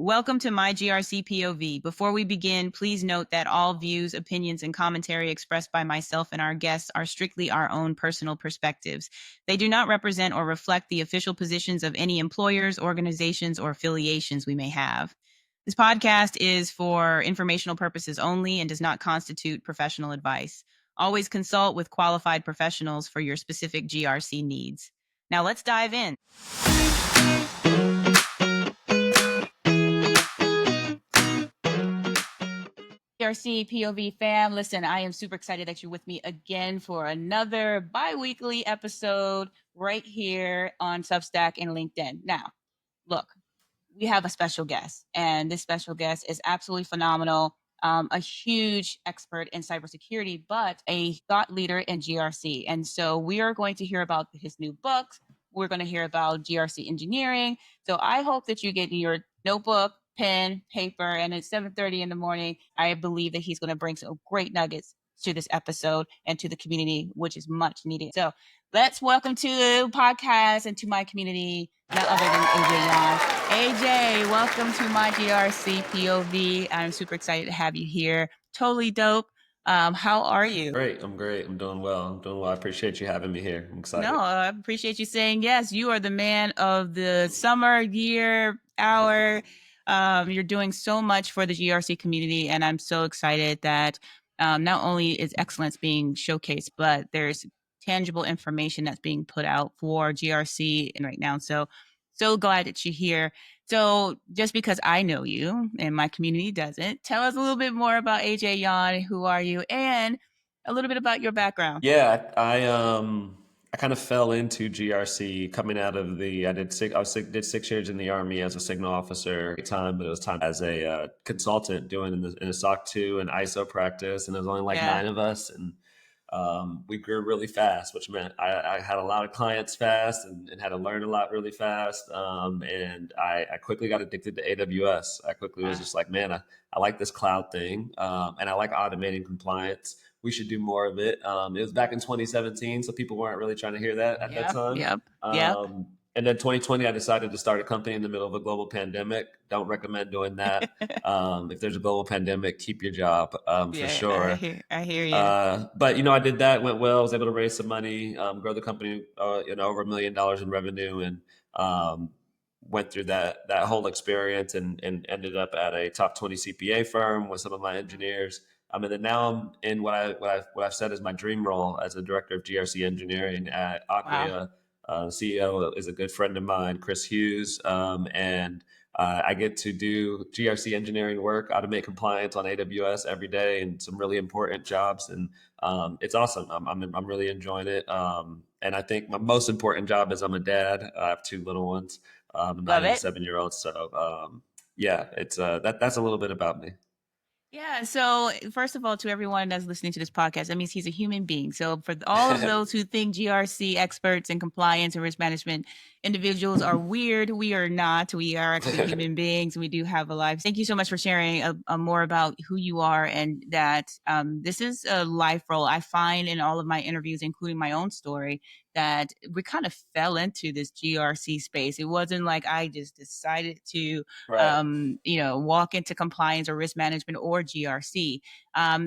Welcome to my GRC POV. Before we begin, please note that all views, opinions, and commentary expressed by myself and our guests are strictly our own personal perspectives. They do not represent or reflect the official positions of any employers, organizations, or affiliations we may have. This podcast is for informational purposes only and does not constitute professional advice. Always consult with qualified professionals for your specific GRC needs. Now let's dive in. GRC POV fam, listen, I am super excited that you're with me again for another bi-weekly episode right here on Substack and LinkedIn. Now, look, we have a special guest, and this special guest is absolutely phenomenal. A huge expert in cybersecurity, but a thought leader in GRC. And so we are going to hear about his new books. We're going to hear about GRC engineering. So I hope that you get your notebook, pen, paper, and at 7:30 in the morning, I believe that he's going to bring some great nuggets to this episode and to the community, which is much needed. So let's welcome to the podcast and to my community, none other than AJ Yawn. AJ, welcome to my GRC POV. I'm super excited to have you here. Totally dope. How are you? Great. I'm great. I'm doing well. I appreciate you having me here. I'm excited. No, I appreciate you saying yes. You are the man of the summer, year, hour. You're doing so much for the GRC community, and I'm so excited that not only is excellence being showcased, but there's tangible information that's being put out for GRC and right now. So glad that you're here. So just because I know you and my community doesn't, tell us a little bit more about AJ Yawn. Who are you? And a little bit about your background. Yeah, I kind of fell into GRC coming out of did 6 years in the Army as a signal officer. But it was time as a consultant doing in a SOC 2 and ISO practice, and there was only like 9 of us, and we grew really fast, which meant I had a lot of clients fast and had to learn a lot really fast. And I quickly got addicted to AWS. I quickly was just like, man, I like this cloud thing, and I like automating compliance. We should do more of it. It was back in 2017, so people weren't really trying to hear that at that time. Yep. And then 2020, I decided to start a company in the middle of a global pandemic. Don't recommend doing that. If there's a global pandemic, keep your job for sure. I hear you. But I did that. Went well. Was able to raise some money, grow the company, over $1 million in revenue, and went through that whole experience and ended up at a top 20 CPA firm with some of my engineers. And then now I'm in what I've said is my dream role as a director of GRC engineering at Acquia. CEO is a good friend of mine, Chris Hughes, and I get to do GRC engineering work, automate compliance on AWS every day, and some really important jobs. And it's awesome. I'm really enjoying it. And I think my most important job is I'm a dad. I have 2 little ones, a 9 and 7-year-old. So yeah, it's that's a little bit about me. Yeah. So first of all, to everyone that's listening to this podcast, that means he's a human being. So for all of those who think GRC experts and compliance and risk management individuals are weird, we are not. We are actually human beings. We do have a life. Thank you so much for sharing more about who you are, and that this is a life role. I find in all of my interviews, including my own story, that we kind of fell into this GRC space. It wasn't like I just decided to, walk into compliance or risk management or GRC.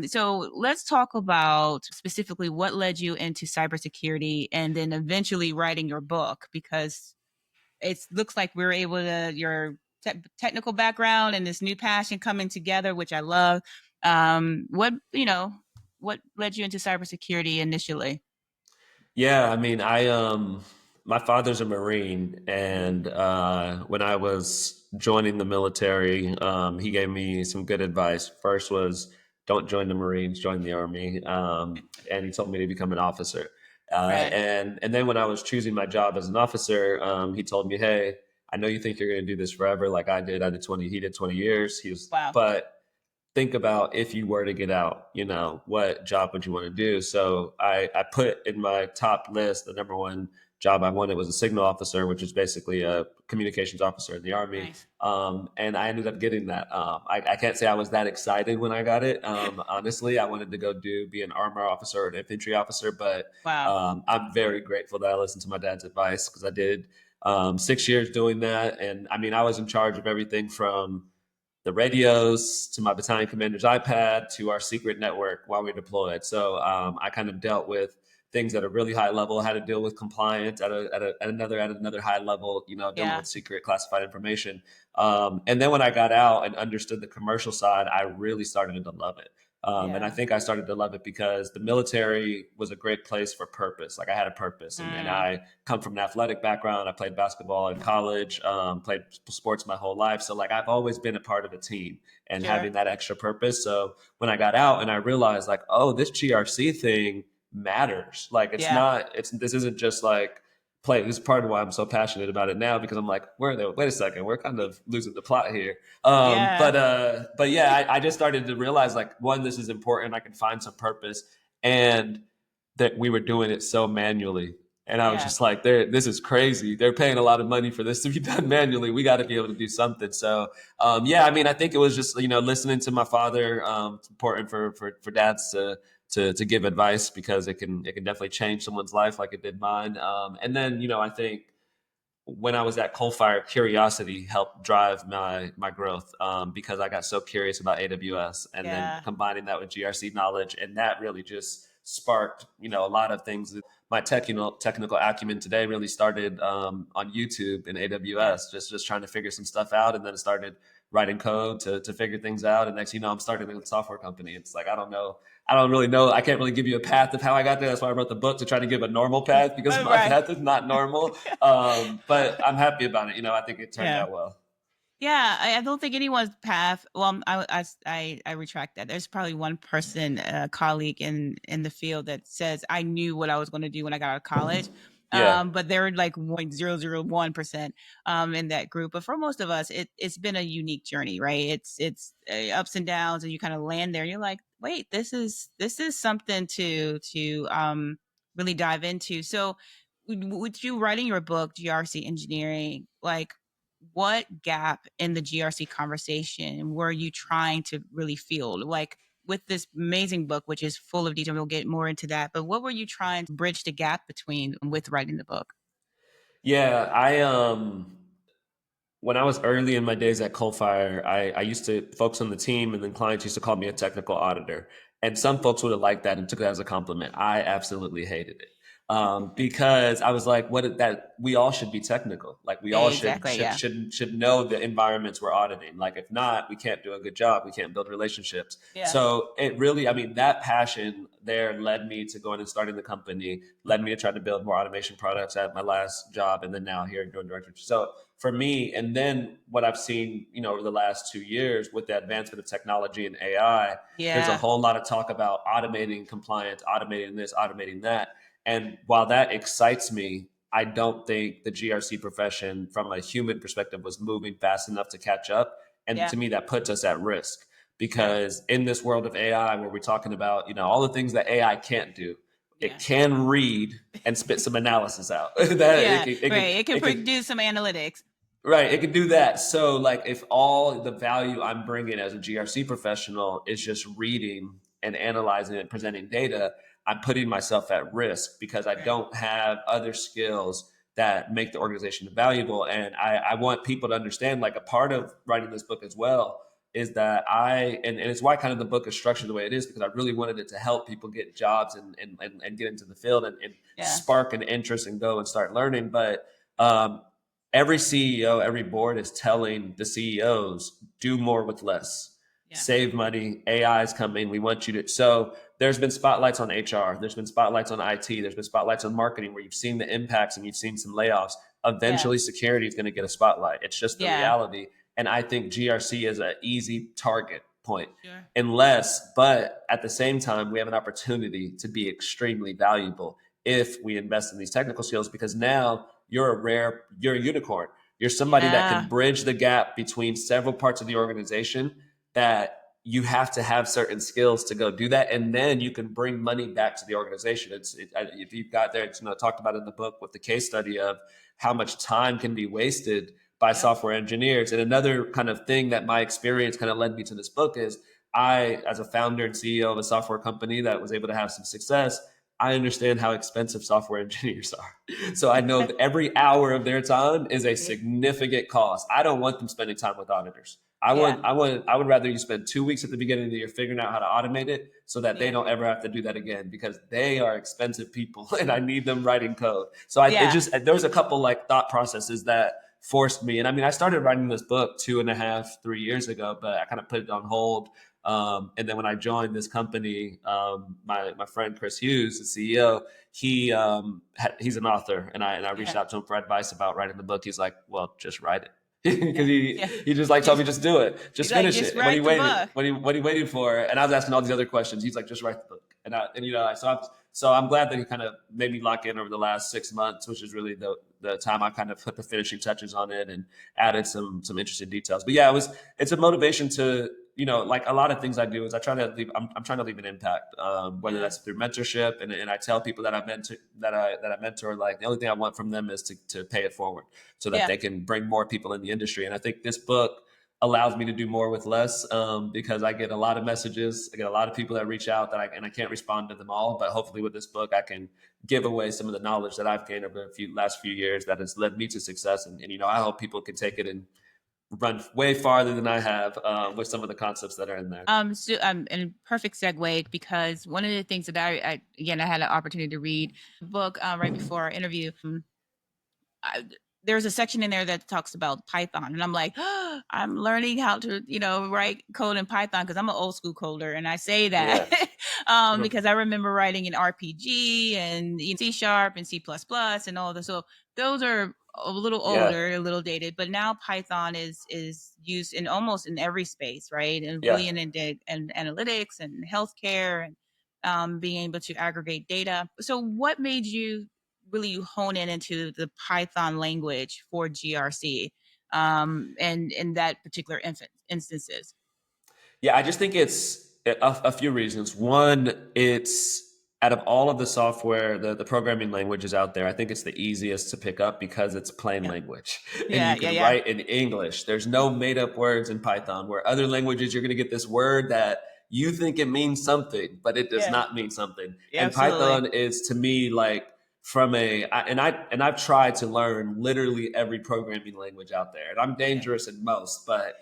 So let's talk about specifically what led you into cybersecurity and then eventually writing your book, because it looks like we're able to, your technical background and this new passion coming together, which I love. What led you into cybersecurity initially? Yeah, I mean, my father's a Marine, and when I was joining the military, he gave me some good advice. First was, don't join the Marines, join the Army, and he told me to become an officer. And then when I was choosing my job as an officer, he told me, hey, I know you think you're going to do this forever, like I did. He did 20 years. But think about if you were to get out, what job would you want to do? So I put in my top list, the number one job I wanted was a signal officer, which is basically a communications officer in the Army. Nice. And I ended up getting that. I can't say I was that excited when I got it. Honestly, I wanted to go be an armor officer or an infantry officer, but I'm very grateful that I listened to my dad's advice, because I did 6 years doing that. And I mean, I was in charge of everything from the radios to my battalion commander's iPad to our secret network while we were deployed. So I kind of dealt with things at a really high level, had to deal with compliance at another high level, dealing Yeah. with secret classified information. And then when I got out and understood the commercial side, I really started to love it. And I Yeah. think I started to love it because the military was a great place for purpose. Like I had a purpose, and Mm, I come from an athletic background. I played basketball in college, played sports my whole life. So like I've always been a part of a team and sure. having that extra purpose. So when I got out and I realized like, oh, this GRC thing matters. Like Yeah. this isn't just like play. This is part of why I'm so passionate about it now because I'm like, wait a second, we're kind of losing the plot here. Yeah. But yeah, I just started to realize like one, this is important. I can find some purpose, and that we were doing it so manually. And I was Yeah. just like, this is crazy. They're paying a lot of money for this to be done manually. We got to be able to do something. So, yeah, I mean, I think it was just, listening to my father. It's important for dads to give advice because it can definitely change someone's life like it did mine. And then, I think when I was at Coalfire, curiosity helped drive my growth because I got so curious about AWS, and then Yeah. combining that with GRC knowledge, and that really just sparked a lot of things. My technical acumen today really started on YouTube and Yeah. AWS, just trying to figure some stuff out, and then started writing code to figure things out. And next, I'm starting a software company. It's like I don't really know. I can't really give you a path of how I got there. That's why I wrote the book to try to give a normal path because my Right. path is not normal. But I'm happy about it. I think it turned Yeah. out well. Yeah, I don't think anyone's path. Well, I retract that. There's probably one person, a colleague in the field that says I knew what I was going to do when I got out of college. Yeah. But they're like 0.001% in that group. But for most of us, it's been a unique journey, right? It's ups and downs, and you kind of land there, and you're like, wait, this is something to really dive into. So, with you writing your book, GRC Engineering, like what gap in the GRC conversation were you trying to really fill? Like with this amazing book, which is full of detail, we'll get more into that. But what were you trying to bridge the gap between with writing the book? Yeah. When I was early in my days at Coalfire, I used to folks on the team and then clients used to call me a technical auditor. And some folks would have liked that and took that as a compliment. I absolutely hated it. Because I was like, that we all should be technical. Like we all should Exactly. should Yeah. should know the environments we're auditing. Like if not, we can't do a good job. We can't build relationships. Yeah. So it really, I mean, that passion there led me to going and starting the company, led me to try to build more automation products at my last job, and then now here doing director. So for me, and then what I've seen, over the last 2 years with the advancement of technology and AI, there's a Yeah. whole lot of talk about automating compliance, automating this, automating that. And while that excites me, I don't think the GRC profession from a human perspective was moving fast enough to catch up. And Yeah. to me, that puts us at risk Sure. because in this world of AI, where we're talking about, all the things that AI can't do, it Yeah. can read and spit some analysis out. that Yeah. it can, Right. It can it can produce some analytics. Right, it can do that. So, like, if all the value I'm bringing as a GRC professional is just reading and analyzing and presenting data, I'm putting myself at risk because I Right. don't have other skills that make the organization valuable. And I want people to understand, like, a part of writing this book as well is that and it's why kind of the book is structured the way it is because I really wanted it to help people get jobs and get into the field and Yeah. spark an interest and go and start learning. But um, every CEO, every board is telling the CEOs, do more with less, Yeah. save money. AI is coming. We want you to. So there's been spotlights on HR. There's been spotlights on IT. There's been spotlights on marketing where you've seen the impacts and you've seen some layoffs. Yeah. Eventually, security is going to get a spotlight. It's just the Yeah. reality. And I think GRC is an easy target point. Sure. But at the same time, we have an opportunity to be extremely valuable if we invest in these technical skills because now you're a unicorn. You're somebody that can Yeah. bridge the gap between several parts of the organization that you have to have certain skills to go do that. And then you can bring money back to the organization. If you've got there, it's talked about in the book with the case study of how much time can be wasted by Yep. software engineers. And another kind of thing that my experience kind of led me to this book is as a founder and CEO of a software company that was able to have some success, I understand how expensive software engineers are. So I know that every hour of their time is a significant cost. I don't want them spending time with auditors. I would rather you spend 2 weeks at the beginning of the year figuring out how to automate it so that they don't ever have to do that again, because they are expensive people and I need them writing code. So there was a couple like thought processes that forced me. And I mean, I started writing this book 2.5-3 years ago, but I kind of put it on hold. And then when I joined this company, my friend Chris Hughes, the CEO, he's an author, and I reached out to him for advice about writing the book. He's like, "Well, just write it," because he just like told me, "Just do it, just finish it." What are you waiting for? And I was asking all these other questions. He's like, "Just write the book." So I'm glad that he kind of made me lock in over the last 6 months, which is really the time I kind of put the finishing touches on it and added some interesting details. But yeah, it's a motivation to, like a lot of things I do is I try to leave. I'm trying to leave an impact, whether that's through mentorship, and I tell people that I mentor, like the only thing I want from them is to pay it forward so that they can bring more people in the industry. And I think this book allows me to do more with less, because I get a lot of messages. I get a lot of people that reach out that I can't respond to them all. But hopefully with this book, I can give away some of the knowledge that I've gained over the last few years that has led me to success. And I hope people can take it and run way farther than I have with some of the concepts that are in there. And perfect segue, because one of the things that I had an opportunity to read the book right before our interview. There's a section in there that talks about Python, and I'm like, I'm learning how to, write code in Python, because I'm an old school coder, and I say that because I remember writing in RPG and C# and C++ and all this. So those are a little older, a little dated, but now Python is used in almost in every space, right? And Boolean and analytics and healthcare, and being able to aggregate data. So what made you really hone into the Python language for GRC, and in that particular instances? Yeah, I just think it's a few reasons. One, it's out of all of the software, the programming languages out there, I think it's the easiest to pick up because it's plain language. And you can write in English. There's no made up words in Python, where other languages, you're going to get this word that you think it means something, but it does not mean something. And Python is, to me, like, I've tried to learn literally every programming language out there, and I'm dangerous in most, but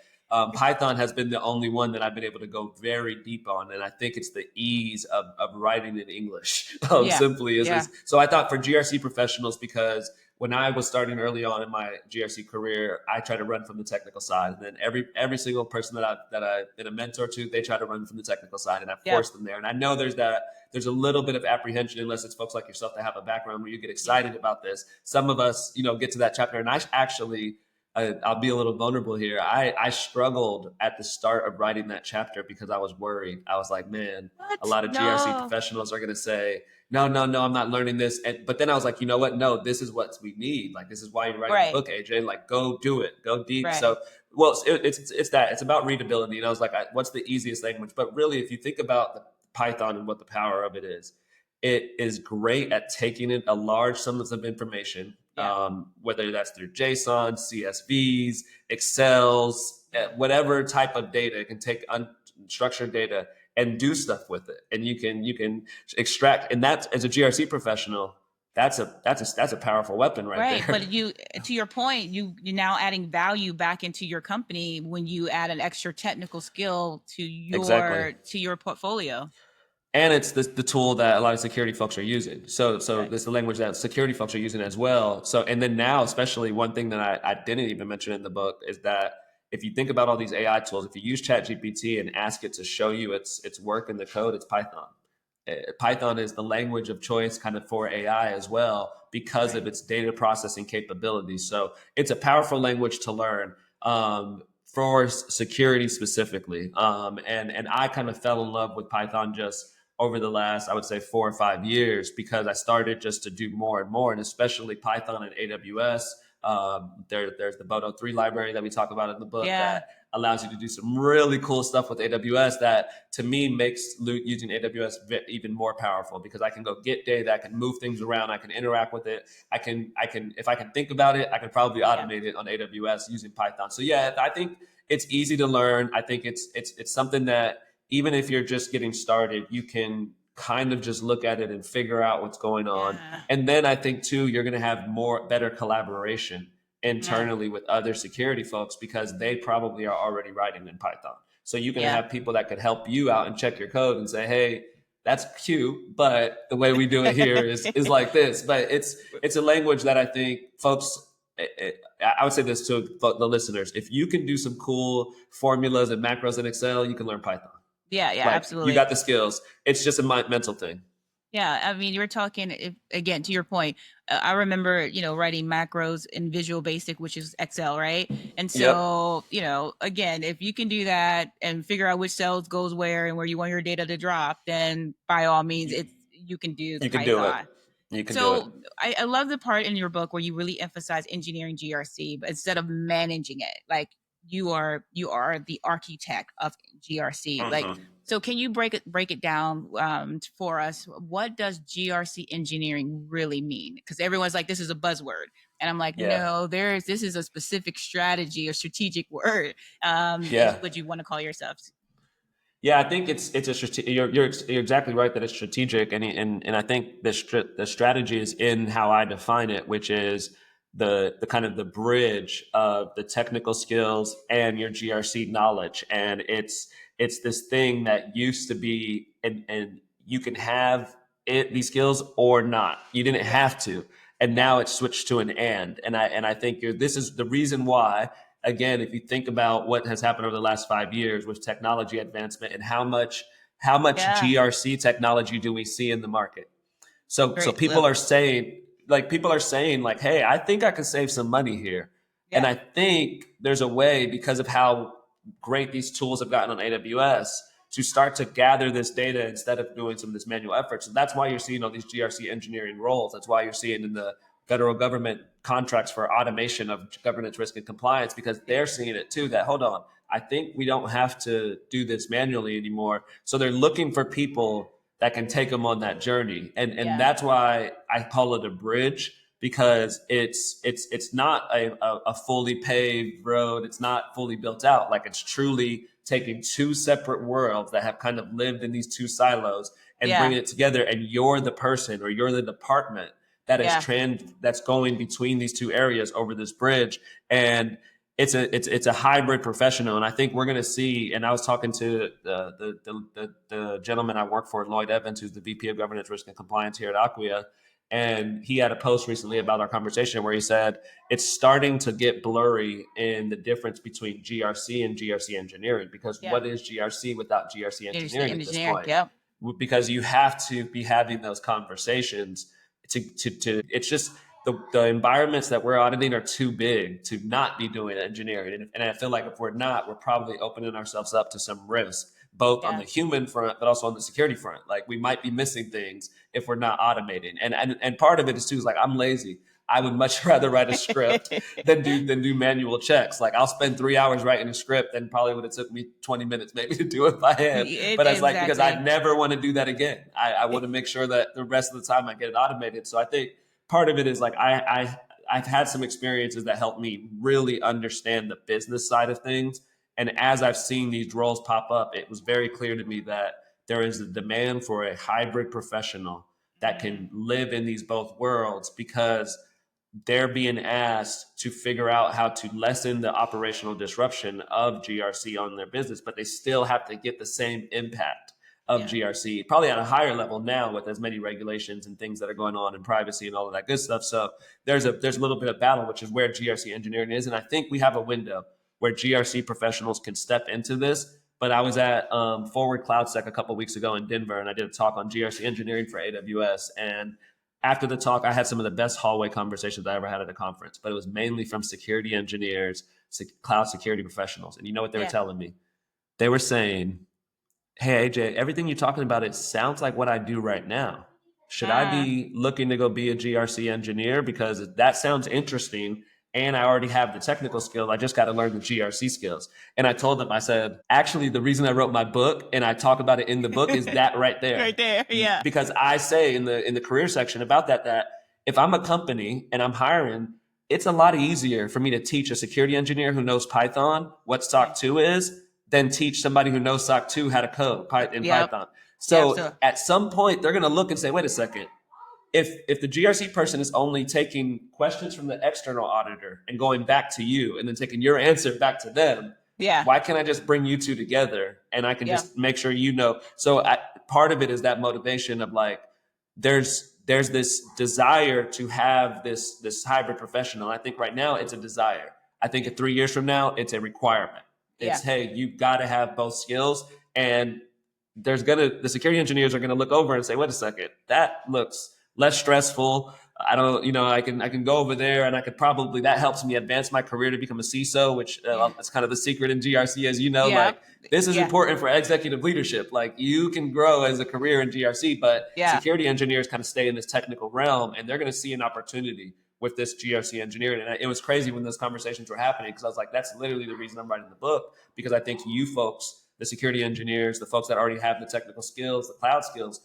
Python has been the only one that I've been able to go very deep on. And I think it's the ease of writing in English, simply is. So I thought for GRC professionals, because when I was starting early on in my GRC career, I tried to run from the technical side. And then every single person that I've been a mentor to, they try to run from the technical side, and I forced them there. And I know there's a little bit of apprehension, unless it's folks like yourself that have a background where you get excited about this. Some of us, get to that chapter, and I'll be a little vulnerable here. I struggled at the start of writing that chapter because I was worried. I was like, man, a lot of GRC professionals are going to say, no, I'm not learning this. But then I was like, you know what? No, this is what we need. Like, this is why you're writing the book, AJ. Like, go do it. Go deep. So, it's about readability. And I was like, what's the easiest language? But really, if you think about the Python and what the power of it is great at taking in a large sums of information, whether that's through JSON, CSVs, Excels, whatever type of data. It can take unstructured data and do stuff with it, and you can extract. And that's, as a GRC professional, that's a powerful weapon right there. But to your point, you're now adding value back into your company when you add an extra technical skill to your portfolio. And it's the tool that a lot of security folks are using. So it's the language that security folks are using as well. So, and then now, especially, one thing that I didn't even mention in the book is that if you think about all these AI tools, if you use ChatGPT and ask it to show you its work in the code, it's Python. Python is the language of choice kind of for AI as well, because of its data processing capabilities. So it's a powerful language to learn. For security specifically. And I kind of fell in love with Python just over the last, I would say, 4 or 5 years, because I started just to do more and more, and especially Python and AWS. There's the Boto 3 library that we talk about in the book that allows you to do some really cool stuff with AWS that, to me, makes using AWS even more powerful, because I can go get data, I can move things around, I can interact with it. I can, if I can think about it, I can probably automate it on AWS using Python. So I think it's easy to learn. I think it's something that, even if you're just getting started, you can kind of just look at it and figure out what's going on. Yeah. And then I think too, you're going to have better collaboration Yeah. internally with other security folks because they probably are already writing in Python. So you can Yeah. have people that could help you out and check your code and say, hey, that's cute, but the way we do it here is like this. But it's a language that I think folks. I would say this to the listeners: if you can do some cool formulas and macros in Excel, you can learn Python. Yeah. Yeah. Like you Absolutely. got the skills. It's just a mental thing. Yeah, I mean, you were talking again to your point. I remember, writing macros in Visual Basic, which is Excel, right? And Yep. so, again, if you can do that and figure out which cells goes where and where you want your data to drop, then by all means, You, you can do the you can do it. Python. You can do it. So I love the part in your book where you really emphasize engineering GRC, but instead of managing it, like you are the architect of GRC. Like, Mm-hmm. so can you break it down for us? What does GRC engineering really mean? Because everyone's like, this is a buzzword, and I'm like, Yeah. no, this is a specific strategy or strategic word. Is Yeah. what you want to call yourselves. Yeah, I think it's a you're exactly right that it's strategic, and I think the strategy is in how I define it, which is the kind of the bridge of the technical skills and your GRC knowledge, and it's this thing that used to be, and you can have these skills or not. You didn't Yeah. have to, and Yeah. now it's switched to an and I think this is the reason why again, if you think about what has happened over the last 5 years with technology advancement and how much Yeah. GRC technology do we see in the market? So Great. people are saying like, hey, I think I can save some money here. And Yeah. I think there's a way because of how great these tools have gotten on AWS to start to gather this data instead of doing some of this manual effort. So that's why you're seeing all these GRC engineering roles. That's why you're seeing in the federal government contracts for automation of governance, risk, and compliance because Yeah. they're seeing it too. That hold on, I think we don't have to do this manually anymore. So they're looking for people that can take them on that journey, and Yeah. that's why I call it a bridge because it's not a fully paved road. It's not fully built out. Like it's truly taking two separate worlds that have kind of lived in these two silos and Yeah. bringing it together. And you're the person or you're the department that is Yeah. that's going between these two areas over this bridge. And it's a hybrid professional, and I think we're going to see. And I was talking to the gentleman I work for, Lloyd Evans, who's the VP of Governance, Risk, and Compliance here at Acquia, and he had a post recently about our conversation where he said it's starting to get blurry in the difference between GRC and GRC engineering because Yeah. what is GRC without GRC engineering at this Engineering. point? Yep. Because you have to be having those conversations to it's just the environments that we're auditing are too big to not be doing engineering. And I feel like if we're not, we're probably opening ourselves up to some risk, both on Yeah. the human front, but also on the security front. Like we might be missing things if we're not automating. And part of it is too, is like, I'm lazy. I would much rather write a script than do manual checks. Like I'll spend 3 hours writing a script and probably would have took me 20 minutes maybe to do it by hand. But it's like, because I Exactly. never want to do that again. I want to make sure that the rest of the time I get it automated. So I think part of it is like I've had some experiences that help me really understand the business side of things. And as I've seen these roles pop up, it was very clear to me that there is a demand for a hybrid professional that Mm. can live in these both worlds because they're being asked to figure out how to lessen the operational disruption of GRC on their business, but they still have to get the same impact of Yeah. GRC, probably at a higher level now with as many regulations and things that are going on in privacy and all of that good stuff. So there's a little bit of battle, which is where GRC engineering is, and I think we have a window where GRC professionals can step into this. But I was at Forward CloudSec a couple of weeks ago in Denver, and I did a talk on GRC engineering for AWS. And after the talk, I had some of the best hallway conversations I ever had at a conference, but it was mainly from security engineers, cloud security professionals. And you know what they were Yeah. telling me? They were saying, hey, AJ, everything you're talking about, it sounds like what I do right now. Should I Ah. be looking to go be a GRC engineer? Because that sounds interesting. And I already have the technical skills. I just got to learn the GRC skills. And I told them, I said, actually, the reason I wrote my book and I talk about it in the book is that right there. Right there. Yeah. Because I say in the career section about that if I'm a company and I'm hiring, it's a lot easier for me to teach a security engineer who knows Python what SOC 2 is than teach somebody who knows SOC 2 how to code in Yep. Python. Yeah. So at some point, they're going to look and say, wait a second, if the GRC person is only taking questions from the external auditor and going back to you and then taking your answer back to them, Yeah. why can't I just bring you two together and I can Yeah. just make sure you know? So part of it is that motivation of like, there's this desire to have this hybrid professional. I think right now it's a desire. I think in 3 years from now, it's a requirement. It's, Yeah. hey, you've got to have both skills. And the security engineers are gonna look over and say, wait a second, that looks less stressful. I don't, I can go over there and I could probably, that helps me advance my career to become a CISO, which Yeah. is kind of the secret in GRC, as you know. Yeah. Like this is Yeah. important for executive leadership. Like you can grow as a career in GRC, but Yeah. security engineers kind of stay in this technical realm, and they're going to see an opportunity with this GRC engineering. And it was crazy when those conversations were happening because I was like, that's literally the reason I'm writing the book, because I think you folks, the security engineers, the folks that already have the technical skills, the cloud skills,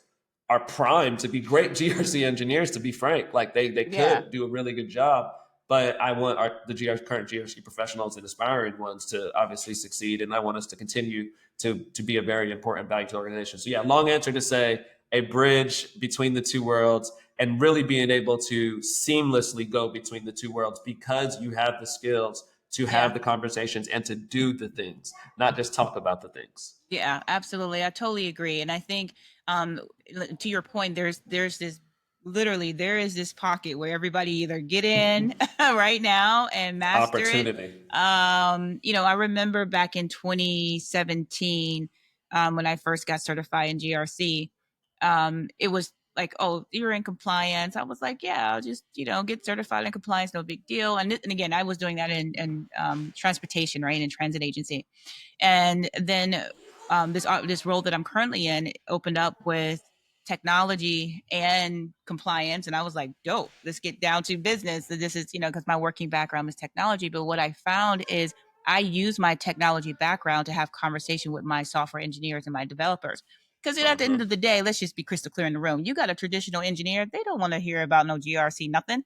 are primed to be great GRC engineers, to be frank. Like they Yeah. could do a really good job. But I want current GRC professionals and aspiring ones to obviously succeed. And I want us to continue to be a very important value to the organization. So yeah, long answer to say a bridge between the two worlds and really being able to seamlessly go between the two worlds because you have the skills to have Yeah. the conversations and to do the things, not just talk about the things. Yeah, absolutely. I totally agree. And I think to your point, there's this literally there is this pocket where everybody either get in right now and master it. Opportunity. I remember back in 2017, when I first got certified in GRC, it was like, oh, you're in compliance. I was like, yeah, I'll just, get certified in compliance, no big deal. And again, I was doing that in transportation, right, in transit agency. And then this role that I'm currently in opened up with technology and compliance, and I was like, dope, let's get down to business. This is, because my working background is technology, but what I found is I use my technology background to have conversation with my software engineers and my developers. Because at the end of the day, let's just be crystal clear in the room. You got a traditional engineer, they don't want to hear about no GRC, nothing.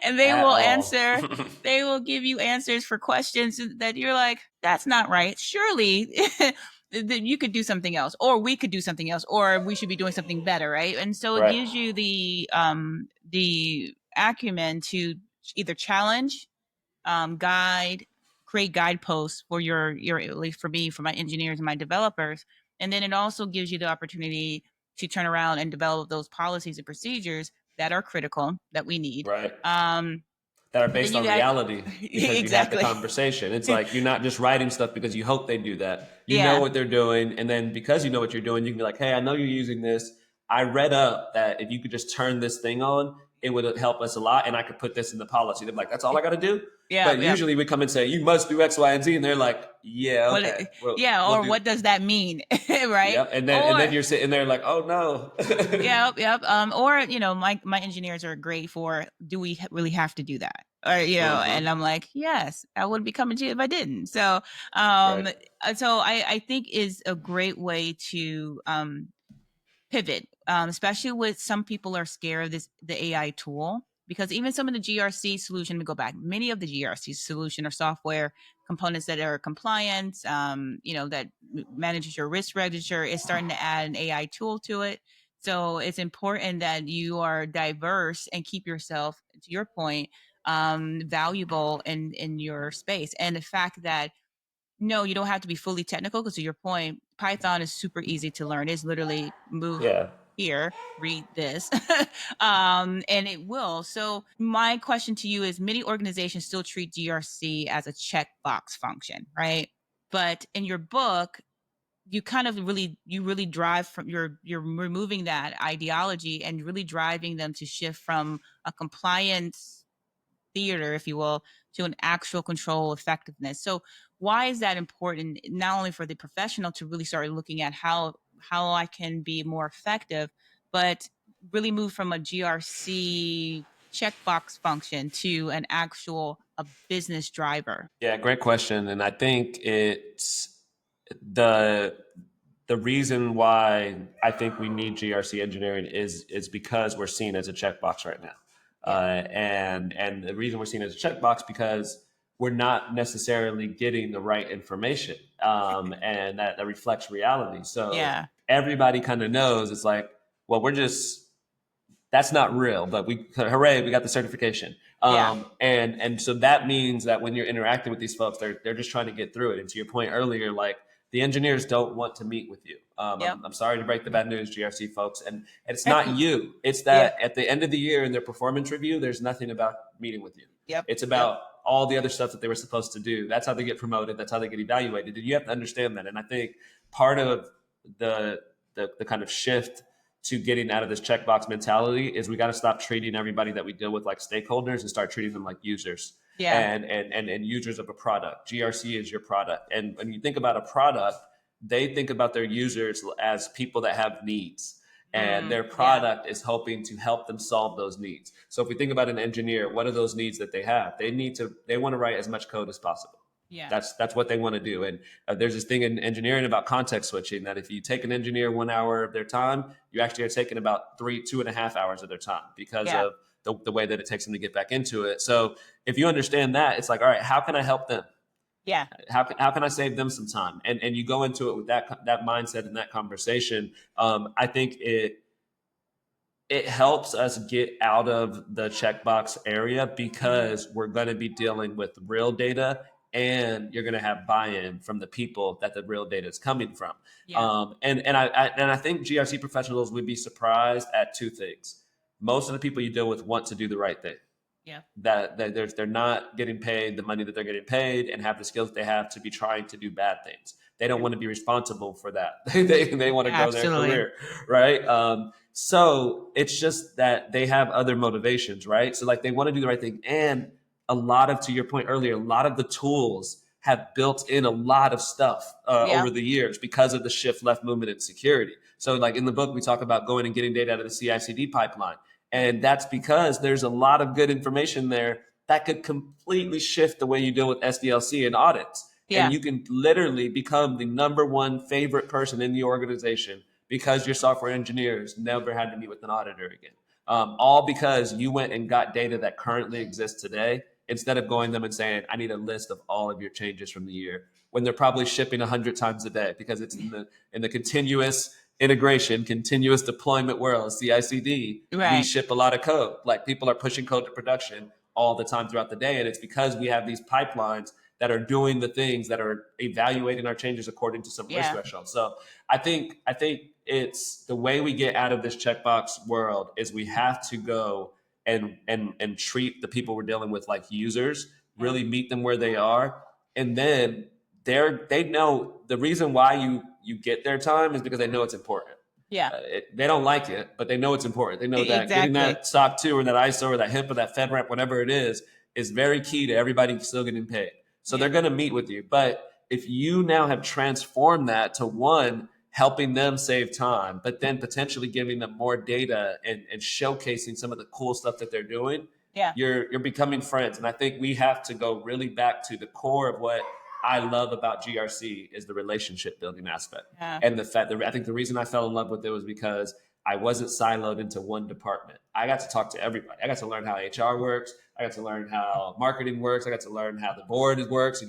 And they At will all. answer, they will give you answers for questions that you're like, that's not right. Surely that you could do something else, or we could do something else, or we should be doing something better, right? And so it Right. gives you the acumen to either challenge, guide, create guideposts for your at least for me, for my engineers and my developers. And then it also gives you the opportunity to turn around and develop those policies and procedures that are critical that we need. Right. Um, That are and then based you on got reality because you had the exactly. conversation. It's like you're not just writing stuff because you hope they do that. You know Yeah. what they're doing. And then because you know what you're doing, you can be like, hey, I know you're using this. I read up that if you could just turn this thing on, it would help us a lot. And I could put this in the policy. They're like, that's all I got to do. Yeah. But Yeah. usually we come and say, you must do X, Y, and Z. And they're like, yeah, What? okay. Yeah. We'll Or do. what does that mean? Right. Yep. And then Or you're sitting there like, oh no. yep, yep. Or my engineers are great for. Do we really have to do that? Or and I'm like, yes, I wouldn't be coming to you if I didn't. So, Right. I think is a great way to pivot, especially with some people are scared of the AI tool, because even some of the GRC solution, we go back, many of the GRC solution or software components that are compliance, that manages your risk register is starting to add an AI tool to it. So it's important that you are diverse and keep yourself, to your point, valuable in your space. And the fact that no, you don't have to be fully technical, because to your point, Python is super easy to learn. It's literally move Yeah. here, read this, and it will. So my question to you is: many organizations still treat GRC as a checkbox function, right? But in your book, you kind of really drive from you're removing that ideology and really driving them to shift from a compliance theater, if you will, to an actual control effectiveness. So why is that important, not only for the professional to really start looking at how I can be more effective, but really move from a GRC checkbox function to an actual a business driver? Yeah, great question. And I think it's the the reason why I think we need GRC engineering is because we're seen as a checkbox right now, Yeah. and the reason we're seen as a checkbox because we're not necessarily getting the right information, and that reflects reality. So Yeah. everybody kind of knows it's like, well, that's not real, but hooray, we got the certification. Yeah. And so that means that when you're interacting with these folks, they're just trying to get through it. And to your point earlier, like the engineers don't want to meet with you. Yep. I'm sorry to break the bad news, GRC folks, and it's not you. It's Yeah. that at the end of the year in their performance review, there's nothing about meeting with you. Yep. It's about all the other stuff that they were supposed to do. That's how they get promoted. That's how they get evaluated. And you have to understand that. And I think part of the kind of shift to getting out of this checkbox mentality is we got to stop treating everybody that we deal with like stakeholders and start treating them like users. Yeah. And users of a product. GRC is your product. And when you think about a product, they think about their users as people that have needs. And their product is hoping to help them solve those needs. So if we think about an engineer, what are those needs that they have? They want to write as much code as possible. Yeah. That's what they want to do. And there's this thing in engineering about context switching that if you take an engineer 1 hour of their time, you actually are taking about 2.5 hours of their time because of the way that it takes them to get back into it. So if you understand that, it's like, all right, how can I help them? Yeah. How can I save them some time? And you go into it with that mindset and that conversation. I think it helps us get out of the checkbox area because we're going to be dealing with real data and you're going to have buy-in from the people that the real data is coming from. Yeah. And I think GRC professionals would be surprised at two things. Most of the people you deal with want to do the right thing. Yeah. That they're not getting paid the money that they're getting paid and have the skills they have to be trying to do bad things. They don't want to be responsible for that. They want to grow their career, right? So it's just that they have other motivations, right? So like they want to do the right thing. And to your point earlier, a lot of the tools have built in a lot of stuff over the years because of the shift left movement and security. So like in the book, we talk about going and getting data out of the CI/CD pipeline. And that's because there's a lot of good information there that could completely shift the way you deal with SDLC and audits. Yeah. And you can literally become the number one favorite person in the organization because your software engineers never had to meet with an auditor again. All because you went and got data that currently exists today instead of going them and saying, I need a list of all of your changes from the year when they're probably shipping 100 times a day because it's in the continuous integration, continuous deployment world, CI/CD, we ship a lot of code. Like people are pushing code to production all the time throughout the day. And it's because we have these pipelines that are doing the things that are evaluating our changes according to some risk threshold. So I think it's the way we get out of this checkbox world is we have to go and treat the people we're dealing with like users, really meet them where they are. And then they know the reason why you get their time is because they know it's important. Yeah. They don't like it, but they know it's important. They know that getting that SOC 2 or that ISO or that HIP or that FedRAMP, whatever it is very key to everybody still getting paid. So they're going to meet with you. But if you now have transformed that to one, helping them save time, but then potentially giving them more data and showcasing some of the cool stuff that they're doing, you're becoming friends. And I think we have to go really back to the core of what I love about GRC is the relationship building aspect. And the fact that I think the reason I fell in love with it was because I wasn't siloed into one department. I got to talk to everybody. I got to learn how HR works. I got to learn how marketing works. I got to learn how the board works.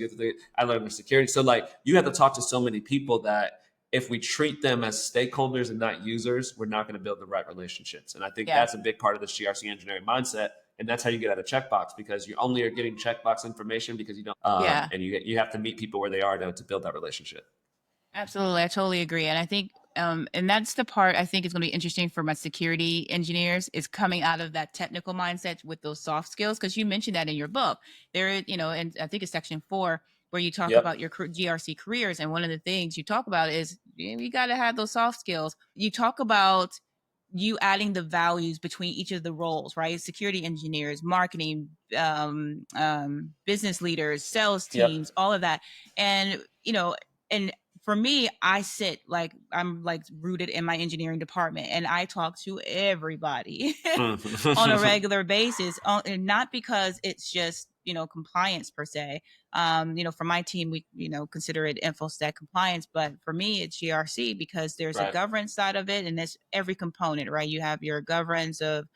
I learned the security. So like you have to talk to so many people that if we treat them as stakeholders and not users, we're not going to build the right relationships. And I think that's a big part of this GRC engineering mindset. And that's how you get out of checkbox because you only are getting checkbox information because you don't, and you have to meet people where they are to build that relationship. Absolutely. I totally agree. And I think, and that's the part I think is going to be interesting for my security engineers is coming out of that technical mindset with those soft skills. Cause you mentioned that in your book there, and I think it's section 4 where you talk about your GRC careers. And one of the things you talk about is you got to have those soft skills. You talk about you adding the values between each of the roles, right? Security engineers, marketing, business leaders, sales teams, all of that. And, and for me, I'm rooted in my engineering department and I talk to everybody on a regular basis, and not because it's just, compliance per se. For my team, we, consider it InfoSec compliance, but for me, it's GRC because there's a governance side of it and there's every component, right? You have your governance of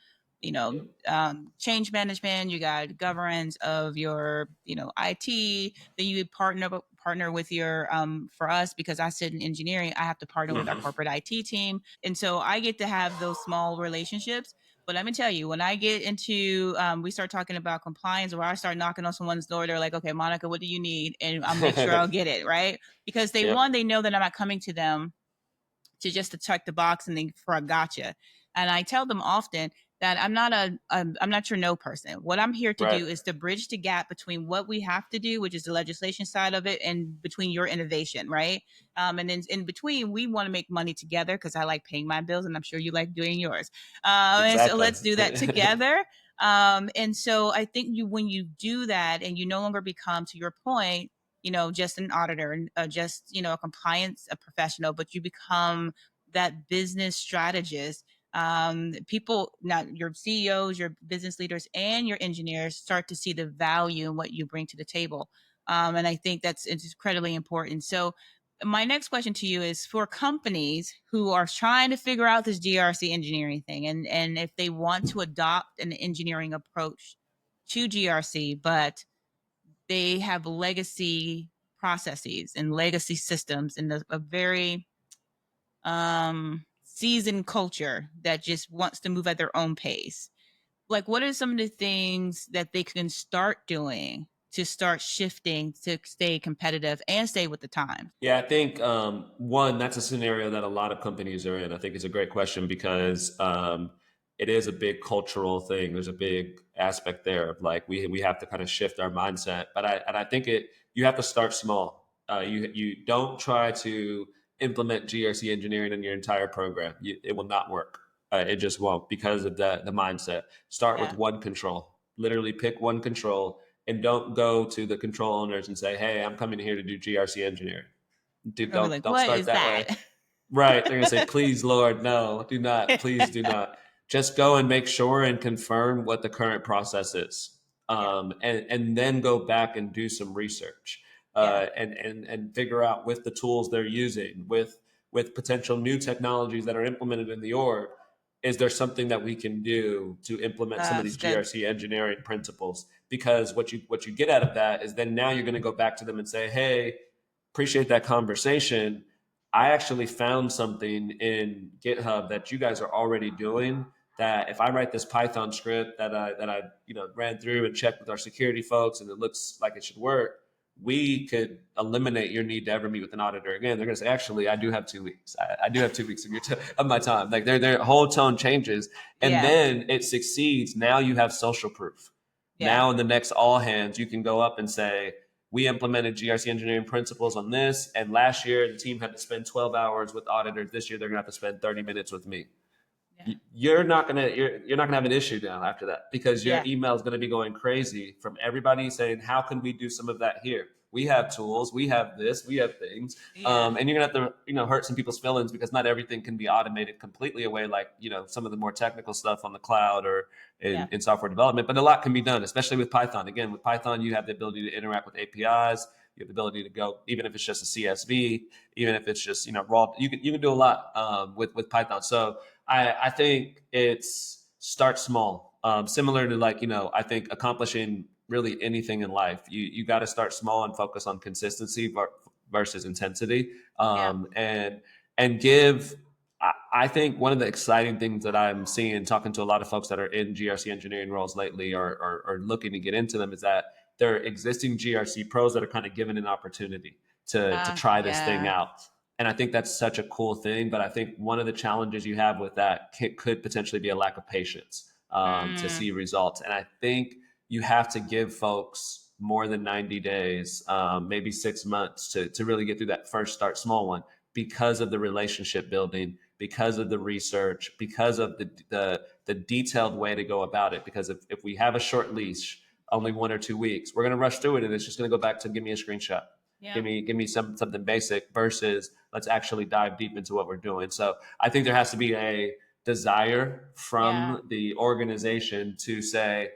change management, you got governance of your, IT. Then you partner with your, for us, because I sit in engineering, I have to partner with our Mhm. corporate IT team. And so I get to have those small relationships. But let me tell you, when I get into, we start talking about compliance, or I start knocking on someone's door, they're like, okay, Monica, what do you need? And I'll make sure I'll get it, right? Because Yep. they know that I'm not coming to them to check the box and then for a gotcha. And I tell them often that I'm not your no person. What I'm here to Right. do is to bridge the gap between what we have to do, which is the legislation side of it, and between your innovation, right? And then in between, we want to make money together because I like paying my bills, and I'm sure you like doing yours. And so Exactly. let's do that together. And so I think when you do that, and you no longer become, to your point, just an auditor, and just, a compliance a professional, but you become that business strategist. People, not your CEOs, your business leaders, and your engineers start to see the value in what you bring to the table. And I think it's incredibly important. So my next question to you is for companies who are trying to figure out this GRC engineering thing, and if they want to adopt an engineering approach to GRC, but they have legacy processes and legacy systems and a very seasoned culture that just wants to move at their own pace. Like, what are some of the things that they can start doing to start shifting to stay competitive and stay with the times? Yeah, I think one, that's a scenario that a lot of companies are in. I think it's a great question because it is a big cultural thing. There's a big aspect there of like we have to kind of shift our mindset. But I think you have to start small. You don't try to implement GRC engineering in your entire program. It will not work. It just won't because of the mindset. Start with Yeah. one control. Literally pick one control and don't go to the control owners and say, "Hey, I'm coming here to do GRC engineering." Dude, They'll be like, don't what start is that that? way. Right. They're gonna say, please, Lord, no, do not. Please do not. Just go and make sure and confirm what the current process is. Yeah. And then go back and do some research Yeah. and figure out with the tools they're using, with potential new technologies that are implemented in the org, is there something that we can do to implement some of these That's good. GRC engineering principles? Because what you get out of that is then now you're going to go back to them and say, hey, appreciate that conversation. I actually found something in GitHub that you guys are already doing that if I write this Python script that I ran through and checked with our security folks and it looks like it should work, we could eliminate your need to ever meet with an auditor again. They're going to say, actually, I do have 2 weeks. I do have 2 weeks of of my time. Like their whole tone changes, and Yeah. then it succeeds. Now you have social proof. Yeah. Now in the next all hands, you can go up and say, we implemented GRC engineering principles on this. And last year, the team had to spend 12 hours with auditors. This year, they're going to have to spend 30 minutes with me. Yeah. You're not gonna have an issue now after that because your Yeah. email is going to be going crazy from everybody saying, how can we do some of that here? We have tools, we have this, we have things, Yeah. and you're gonna have to hurt some people's feelings because not everything can be automated completely away, like some of the more technical stuff on the cloud or Yeah. in software development. But a lot can be done, especially with Python. Again, with Python, you have the ability to interact with APIs. You have the ability to go, even if it's just a CSV, even if it's just raw. You can do a lot with Python. So I think it's start small. Similar to like, I think accomplishing really anything in life, you got to start small and focus on consistency versus intensity. Yeah. And give. I think one of the exciting things that I'm seeing, talking to a lot of folks that are in GRC engineering roles lately, or looking to get into them, is that there are existing GRC pros that are kind of given an opportunity to try this thing Yeah. out. And I think that's such a cool thing. But I think one of the challenges you have with that could potentially be a lack of patience to Mm. see results. And I think you have to give folks more than 90 days, maybe 6 months to really get through that first start small one because of the relationship building, because of the research, because of the detailed way to go about it. Because if we have a short leash, only 1 or 2 weeks, we're going to rush through it and it's just going to go back to give me a screenshot. Yeah. Give me something basic versus let's actually dive deep into what we're doing. So I think there has to be a desire Yeah. from the organization to say,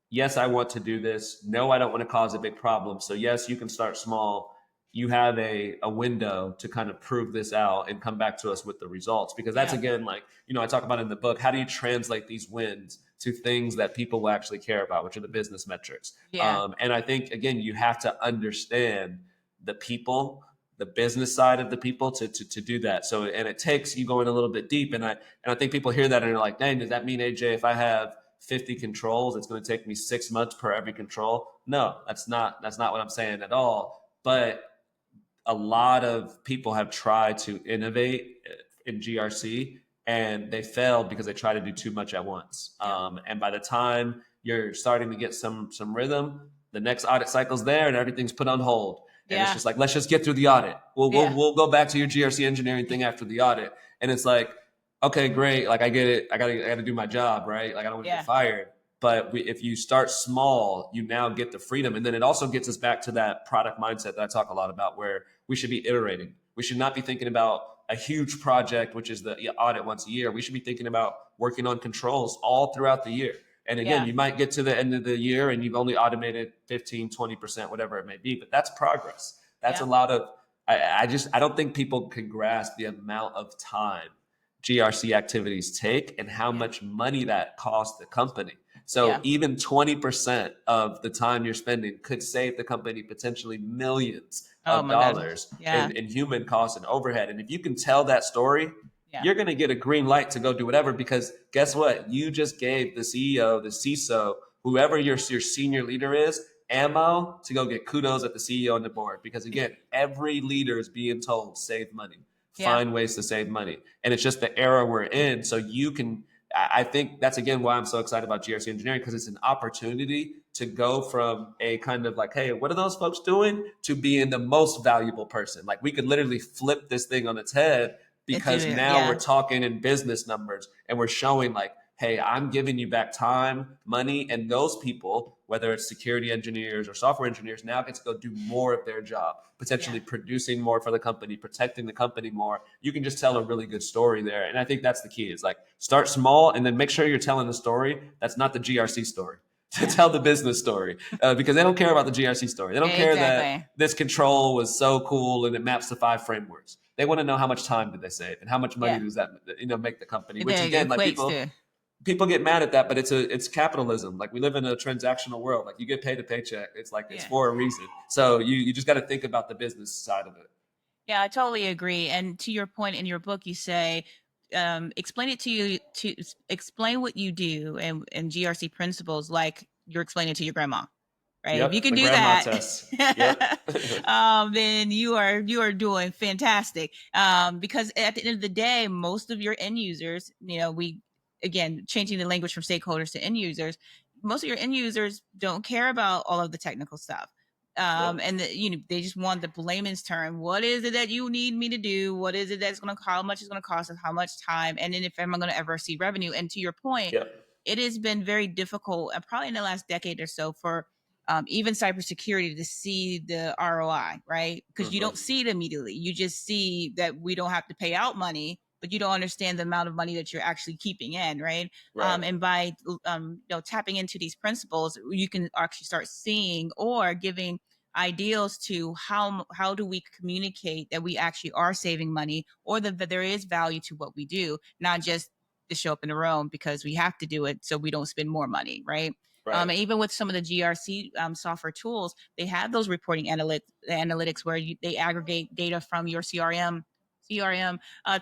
yes, I want to do this. No, I don't want to cause a big problem. So yes, you can start small. You have a window to kind of prove this out and come back to us with the results. Because that's Yeah. again, like, I talk about in the book, how do you translate these wins to things that people will actually care about, which are the business metrics. Yeah. And I think, again, you have to understand the people, the business side of the people to do that. So, and it takes you going a little bit deep. And I think people hear that and they're like, dang, does that mean, AJ, if I have 50 controls, it's going to take me 6 months per every control? No, that's not what I'm saying at all. But a lot of people have tried to innovate in GRC and they failed because they try to do too much at once. And by the time you're starting to get some rhythm, the next audit cycle's there and everything's put on hold. And it's just like, let's just get through the audit. We'll go back to your GRC engineering thing after the audit. And it's like, okay, great. Like I get it. I gotta do my job, right? Like I don't want to get fired. But if you start small, you now get the freedom. And then it also gets us back to that product mindset that I talk a lot about, where we should be iterating. We should not be thinking about a huge project, which is the audit once a year. We should be thinking about working on controls all throughout the year. And again, you might get to the end of the year and you've only automated 15, 20%, whatever it may be, but that's progress. That's a lot of, I don't think people can grasp the amount of time GRC activities take and how much money that costs the company. So even 20% of the time you're spending could save the company potentially millions of dollars in human costs and overhead. And if you can tell that story, you're going to get a green light to go do whatever, because guess what? You just gave the CEO, the CISO, whoever your senior leader is, ammo to go get kudos at the CEO and the board. Because again, every leader is being told, save money, find ways to save money. And it's just the era we're in. So you can, I think that's again why I'm so excited about GRC engineering, because it's an opportunity to go from a kind of like, hey, what are those folks doing, to being the most valuable person. Like we could literally flip this thing on its head, because now we're talking in business numbers and we're showing like, hey, I'm giving you back time, money, and those people, whether it's security engineers or software engineers, now get to go do more of their job, potentially producing more for the company, protecting the company more. You can just tell a really good story there. And I think that's the key, is like start small and then make sure you're telling the story that's not the GRC story. To tell the business story, because they don't care about the GRC story. They don't care that this control was so cool and it maps to 5 frameworks. They want to know how much time did they save and how much money does that make the company. Which again, like people get mad at that, but it's capitalism. Like we live in a transactional world. Like you get paid a paycheck. It's like it's for a reason. So you just got to think about the business side of it. Yeah, I totally agree. And to your point in your book, you say explain it to explain what you do and GRC principles like you're explaining to your grandma, right? Yep, if you can do that, then you are doing fantastic. Because at the end of the day, most of your end users, again, changing the language from stakeholders to end users, most of your end users don't care about all of the technical stuff. And they just want the layman's term. What is it that you need me to do? What is it that's going to, how much is going to cost us? How much time? And then if I'm going to ever see revenue? And to your point, it has been very difficult, probably in the last decade or so, for even cybersecurity to see the ROI, right? Because you don't see it immediately. You just see that we don't have to pay out money, but you don't understand the amount of money that you're actually keeping in, right? And by tapping into these principles, you can actually start seeing or giving ideals to how do we communicate that we actually are saving money, or that there is value to what we do, not just to show up in the room because we have to do it so we don't spend more money, right? And even with some of the GRC software tools, they have those reporting analytics where they aggregate data from your CRM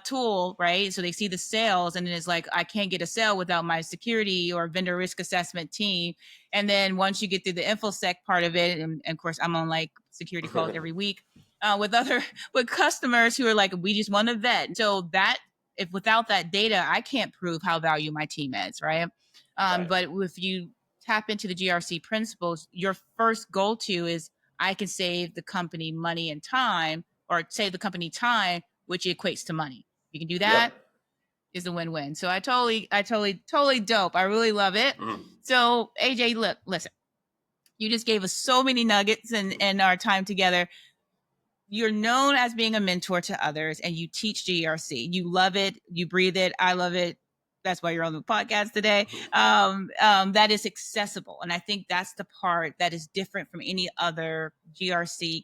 tool, right? So they see the sales, and then it's like, I can't get a sale without my security or vendor risk assessment team. And then once you get through the InfoSec part of it, and of course I'm on like security calls every week with customers who are like, we just want to vet. So that if without that data, I can't prove how valuable my team is, right? But if you tap into the GRC principles, your first go-to is I can save the company money and time, or save the company time, which equates to money. You can do that. Is a win-win. So I totally dope. I really love it. So AJ, look, listen, you just gave us so many nuggets in our time together. You're known as being a mentor to others, and you teach GRC. You love it. You breathe it. I love it. That's why you're on the podcast today. That is accessible. And I think that's the part that is different from any other GRC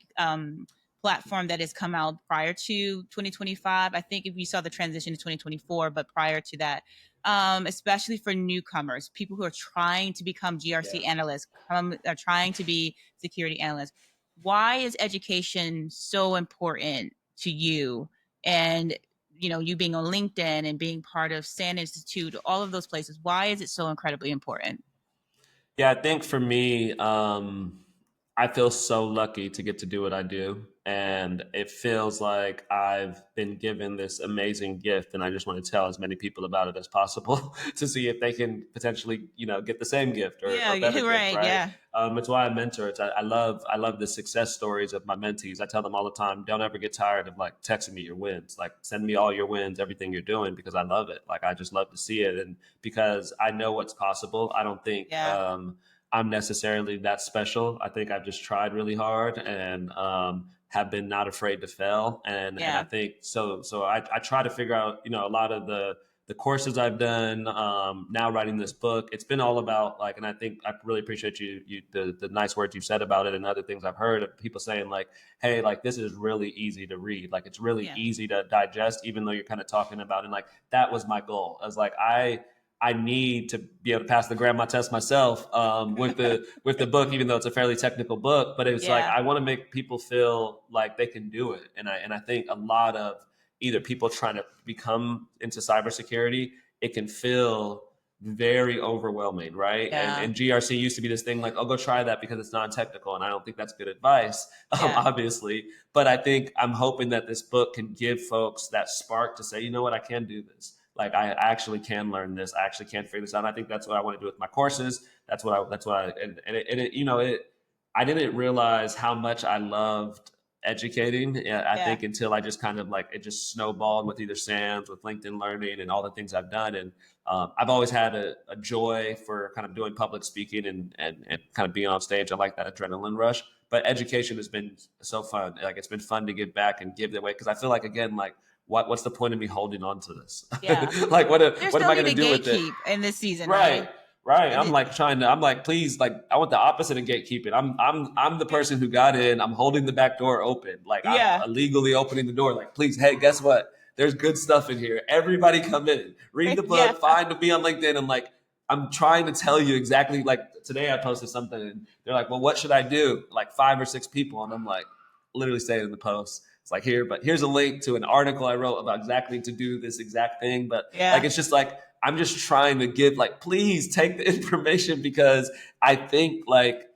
platform that has come out prior to 2025. I think if you saw the transition to 2024, but prior to that, especially for newcomers, people who are trying to become GRC analysts, are trying to be security analysts. Why is education so important to you? And you being on LinkedIn and being part of Sand Institute, all of those places, why is it so incredibly important? Yeah, I think for me, I feel so lucky to get to do what I do. And it feels like I've been given this amazing gift, and I just want to tell as many people about it as possible to see if they can potentially, get the same gift or better gift, Right. right? Yeah. It's why I mentor. I love the success stories of my mentees. I tell them all the time, don't ever get tired of like texting me your wins. Like send me all your wins, everything you're doing, because I love it. Like I just love to see it, and because I know what's possible. I don't think Yeah. I'm necessarily that special. I think I've just tried really hard and have been not afraid to fail. And I think so. So I try to figure out, a lot of the courses I've done, now writing this book. It's been all about like, and I think I really appreciate the nice words you said about it, and other things I've heard of people saying like, hey, like this is really easy to read. Like it's really easy to digest, even though you're kind of talking about it. And like that was my goal. I was like, I need to be able to pass the grandma test myself with the book, even though it's a fairly technical book. But it's like I want to make people feel like they can do it, and I think a lot of either people trying to become into cybersecurity, it can feel very overwhelming, right? And GRC used to be this thing like, oh, go try that because it's non-technical, and I don't think that's good advice, obviously. But I think I'm hoping that this book can give folks that spark to say, you know what, I can do this. Like I actually can learn this. I actually can figure this out. And I think that's what I want to do with my courses. I didn't realize how much I loved educating. I think until I just kind of like, it just snowballed with either SAMS, with LinkedIn Learning and all the things I've done. And I've always had a joy for kind of doing public speaking and kind of being on stage. I like that adrenaline rush, but education has been so fun. Like it's been fun to give back and give it away. Cause I feel like, again, like, what's the point of me holding on to this? Yeah. Like what There's am no I need going to to do with it? gatekeep in this season, Right. right? Right. And I'm like, please, like I want the opposite of gatekeeping. I'm the person who got in. I'm holding the back door open. Like I'm illegally opening the door. Like, please, hey, guess what? There's good stuff in here. Everybody come in, read the book, find me on LinkedIn. And like, I'm trying to tell you exactly, like today I posted something and they're like, well, what should I do? Like 5 or 6 people. And I'm like, literally saying in the post, it's like but here's a link to an article I wrote about exactly to do this exact thing. But like, it's just like, I'm just trying to give like, please take the information, because I think like,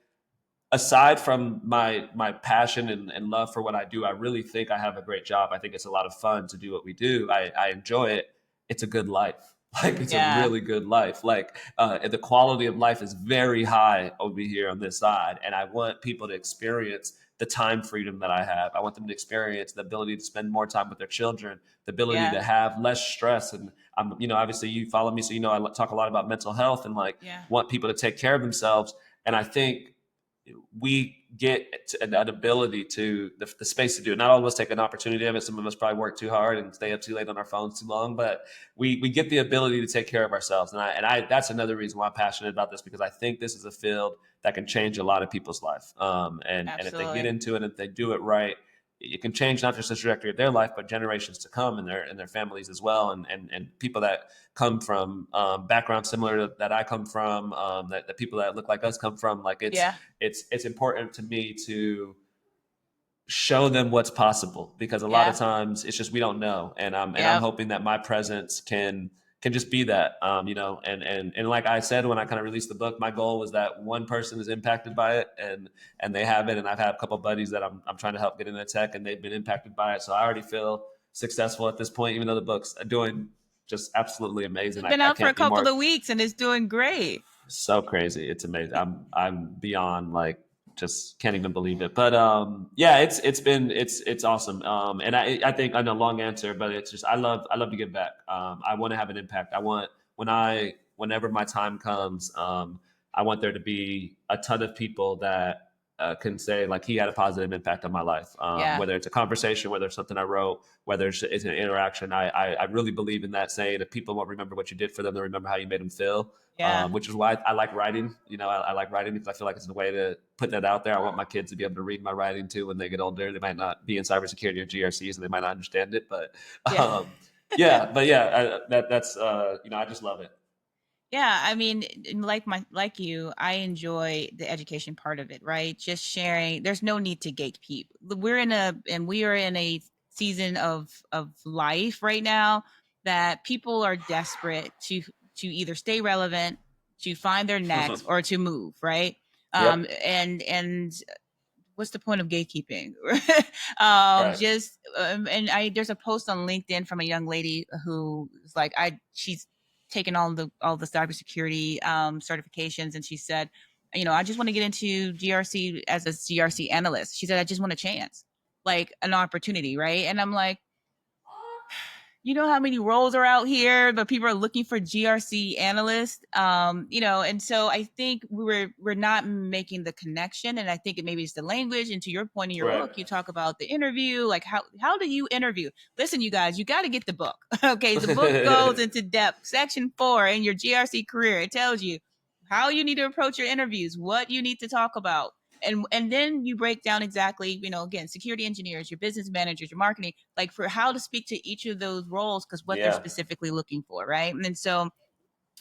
aside from my passion and love for what I do, I really think I have a great job. I think it's a lot of fun to do what we do. I enjoy it. It's a good life. Like it's a really good life. Like the quality of life is very high over here on this side. And I want people to experience the time freedom that I have. I want them to experience the ability to spend more time with their children, the ability to have less stress. And I'm, obviously you follow me, so I talk a lot about mental health and like want people to take care of themselves. And I think we get an ability to the space to do it. Not all of us take an opportunity of it. Some of us probably work too hard and stay up too late on our phones too long, but we get the ability to take care of ourselves. And I that's another reason why I'm passionate about this, because I think this is a field that can change a lot of people's life. And if they get into it, if they do it right, it can change not just the trajectory of their life, but generations to come, and their families as well, and people that come from backgrounds similar to that I come from, that the people that look like us come from. Like it's important to me to show them what's possible, because a lot of times it's just we don't know, and I'm hoping that my presence can just be that, and like I said when I kind of released the book, my goal was that one person is impacted by it, and they have it, and I've had a couple of buddies that I'm trying to help get into tech, and they've been impacted by it, so I already feel successful at this point, even though the book's doing just absolutely amazing. It's been out for a couple of weeks and it's doing great. So crazy. It's amazing. I'm beyond like, just can't even believe it. But it's awesome. And I think I know, long answer, but it's just I love to give back. I want to have an impact. I want whenever my time comes, I want there to be a ton of people that can say like he had a positive impact on my life. Whether it's a conversation, whether it's something I wrote, whether it's an interaction. I really believe in that saying, if people won't remember what you did for them, they'll remember how you made them feel. Which is why I like writing. I like writing because I feel like it's a way to put that out there. I want my kids to be able to read my writing too when they get older. They might not be in cybersecurity or GRCs and they might not understand it, but Yeah, but yeah, that's I just love it. Yeah, I mean, like you, I enjoy the education part of it, right? Just sharing. There's no need to gatekeep. We are in a season of life right now that people are desperate to either stay relevant, to find their next, or to move, right? Yep. And what's the point of gatekeeping? Right. Just and I there's a post on LinkedIn from a young lady who is like she's taken all the cybersecurity certifications, and she said, I just want to get into GRC as a GRC analyst. She said, I just want a chance, like an opportunity, right? And I'm like, you know how many roles are out here, but people are looking for GRC analysts. And so I think we're not making the connection, and I think it maybe it's the language. And to your point in your Right. book, you talk about the interview, like how do you interview? Listen, you guys, you got to get the book. Okay, the book goes into depth. Section 4 in your GRC career, it tells you how you need to approach your interviews, what you need to talk about, and then you break down exactly, again, security engineers, your business managers, your marketing, like for how to speak to each of those roles, because what they're Yeah. specifically looking for, right? And so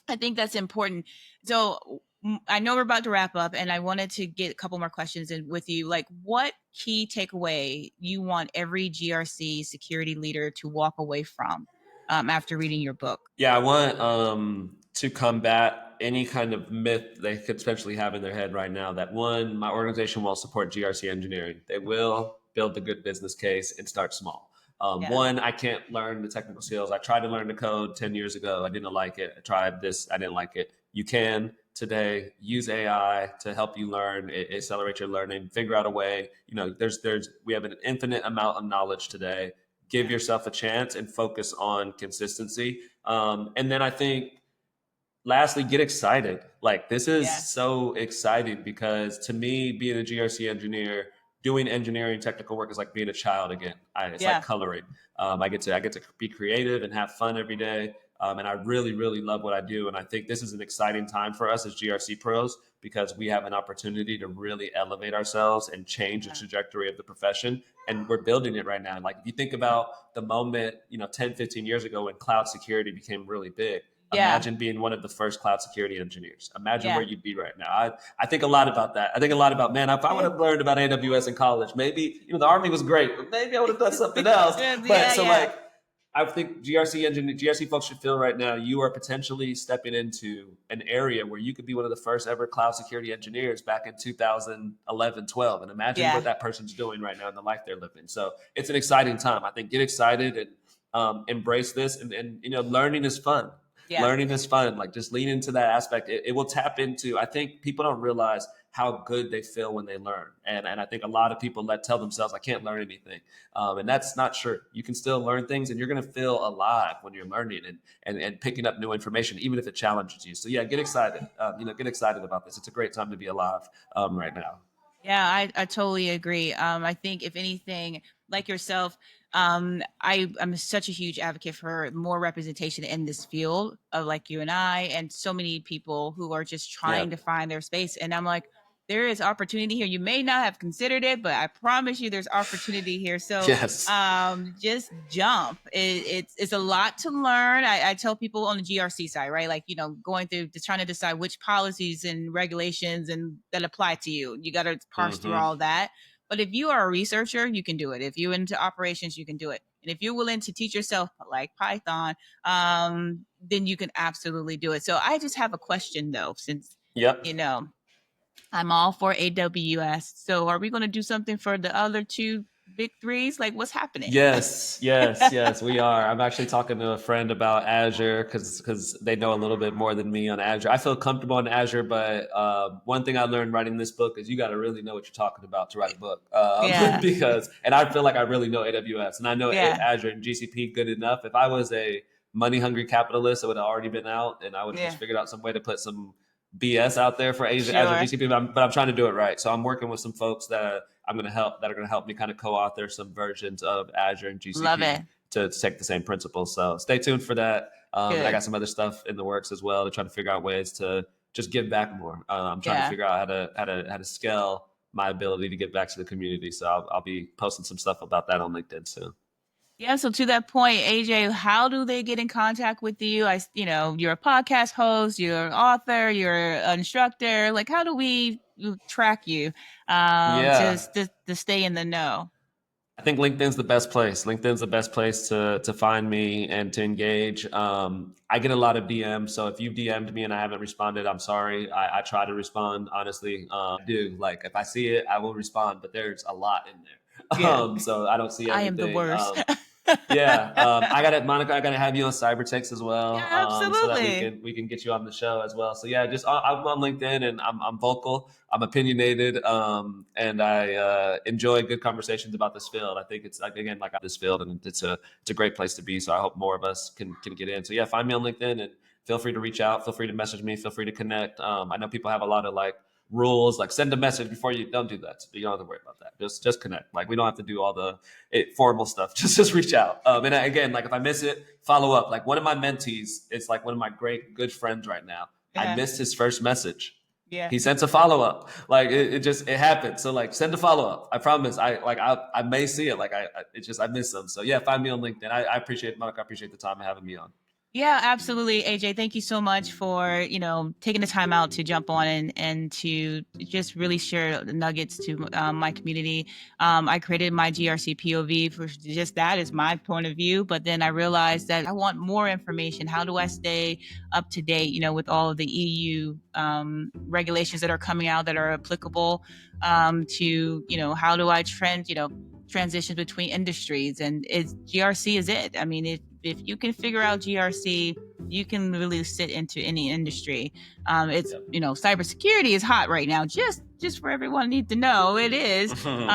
I think that's important. So I know we're about to wrap up, and I wanted to get a couple more questions in with you. Like, what key takeaway you want every GRC security leader to walk away from after reading your book? Yeah, I want to combat any kind of myth they could potentially have in their head right now that one, my organization will support GRC engineering. They will build a good business case and start small. Yeah. One, I can't learn the technical skills. I tried to learn the code 10 years ago. I didn't like it. I tried this. I didn't like it. You can today use AI to help you learn, accelerate your learning, figure out a way. We have an infinite amount of knowledge today. Give yourself a chance and focus on consistency. And then I think, lastly, get excited. Like, this is Yeah. so exciting because to me, being a GRC engineer, doing engineering technical work is like being a child again. It's like Yeah. coloring. I get to be creative and have fun every day. And I really, really love what I do. And I think this is an exciting time for us as GRC pros because we have an opportunity to really elevate ourselves and change the Yeah. trajectory of the profession. And we're building it right now. Like, if you think about the moment, 10, 15 years ago when cloud security became really big, Yeah. imagine being one of the first cloud security engineers. Imagine where Yeah. you'd be right now. I think a lot about that. I think a lot about, man, if I would have learned about AWS in college, maybe, the Army was great, but maybe I would have done something else. But Yeah. so, Yeah. like, I think GRC folks should feel right now you are potentially stepping into an area where you could be one of the first ever cloud security engineers back in 2011, 12. And imagine Yeah. what that person's doing right now in the life they're living. So it's an exciting time. I think get excited and embrace this. And learning is fun. Yeah. Learning is fun. Like, just lean into that aspect. It will tap into, I think people don't realize how good they feel when they learn. And I think a lot of people tell themselves, I can't learn anything. And that's not true. You can still learn things and you're going to feel alive when you're learning and picking up new information, even if it challenges you. So yeah, get excited. Get excited about this. It's a great time to be alive right now. Yeah, I totally agree. I think if anything, like yourself, I'm such a huge advocate for more representation in this field of like you and I, and so many people who are just Yeah. trying to find their space. And I'm like, there is opportunity here. You may not have considered it, but I promise you, there's opportunity here. So Yes. just jump. It's a lot to learn. I tell people on the GRC side, right? Like, going through just trying to decide which policies and regulations and that apply to you. You got to parse through Mm-hmm. all that. But if you are a researcher, you can do it. If you're into operations, you can do it. And if you're willing to teach yourself like Python, then you can absolutely do it. So I just have a question though, since Yep. you know I'm all for AWS. So are we going to do something for the other two big threes? Like, what's happening? Yes, yes, yes, we are. I'm actually talking to a friend about Azure because they know a little bit more than me on Azure. I feel comfortable in Azure, but one thing I learned writing this book is you got to really know what you're talking about to write a book. Yeah. And I feel like I really know AWS and I know Yeah. Azure and GCP good enough. If I was a money hungry capitalist, it would have already been out, and I would have Yeah. just figured out some way to put some BS out there for Azure Sure. GCP. But I'm trying to do it right. So I'm working with some folks that I'm going to help that are going to help me kind of co-author some versions of Azure and Love GCP it. to take the same principles. So stay tuned for that. And I Good. got some other stuff in the works as well to try to figure out ways to just give back more. I'm trying to Yeah. figure out how to scale my ability to give back to the community. So I'll be posting some stuff about that on LinkedIn soon. Yeah, so to that point, AJ, how do they get in contact with you? You're a podcast host, you're an author, you're an instructor. Like, how do we track you Yeah. to stay in the know? I think LinkedIn's the best place. LinkedIn's the best place to find me and to engage. I get a lot of DMs, so if you've DM'd me and I haven't responded, I'm sorry. I try to respond honestly. I do, like, if I see it, I will respond, but there's a lot in there, Yeah, so I don't see I am the everything. worst. Yeah, I got it, Monica. I got to have you on CyberTex as Yeah, well, so that we absolutely. can get you on the show as well. So yeah, just I'm on LinkedIn and I'm vocal. I'm opinionated, and I enjoy good conversations about this field. I think it's like again like this field, and it's a great place to be. So I hope more of us can get in. So yeah, find me on LinkedIn and feel free to reach out. Feel free to message me. Feel free to connect. I know people have a lot of like rules, like send a message before you don't do that. You don't have to worry about that. Just connect. Like we don't have to do all the formal stuff. Just reach out. And again, like if I miss it, follow up. Like one of my mentees, it's like one of my great good friends right now. I Yeah, missed his first message. yeah. He sends a follow up. Like it happens. So like send a follow up. I promise. I may see it. Like it's just I miss them. So yeah, find me on LinkedIn. I appreciate it, Monica. I appreciate the time of having me on. Yeah, absolutely, AJ. Thank you so much for taking the time out to jump on and to just really share the nuggets to my community. I created my GRC POV for just that is my point of view, but then I realized that I want more information. How do I stay up to date? With all of the EU regulations that are coming out that are applicable to how do I transition between industries, and it's GRC is it. I mean, if you can figure out GRC, you can really sit into any industry. It's Yep. Cybersecurity is hot right now. Just for everyone to need to know, it is. In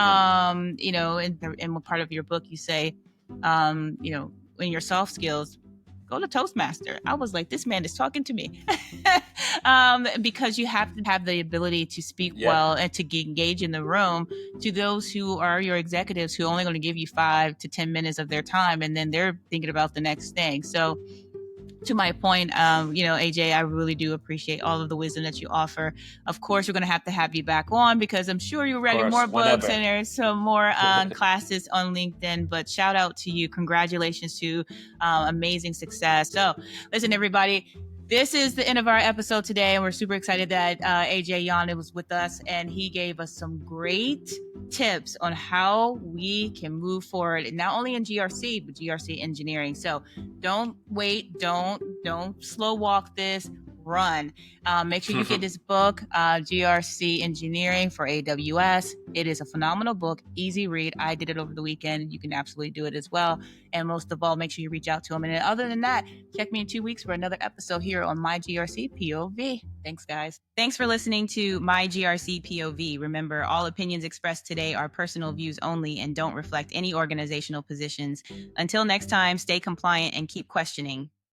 part of your book, you say, in your soft skills, go to Toastmaster. I was like, this man is talking to me. Because you have to have the ability to speak Yeah. well and to engage in the room to those who are your executives who are only going to give you 5 to 10 minutes of their time, and then they're thinking about the next thing. So to my point, AJ, I really do appreciate all of the wisdom that you offer. Of course, we're going to have you back on because I'm sure you're Of writing course. more books Whenever. and there's some more classes on LinkedIn. But shout out to you. Congratulations to amazing success. So, listen, everybody. This is the end of our episode today, and we're super excited that AJ Yawn was with us, and he gave us some great tips on how we can move forward, not only in GRC but GRC engineering. So don't wait, don't slow walk this, run. Make sure you get this book, GRC Engineering for AWS. It is a phenomenal book, easy read. I did it over the weekend. You can absolutely do it as well. And most of all, make sure you reach out to him. And other than that, check me in 2 weeks for another episode here on My GRC POV. Thanks, guys. Thanks for listening to My GRC POV. Remember, all opinions expressed today are personal views only and don't reflect any organizational positions. Until next time, stay compliant and keep questioning.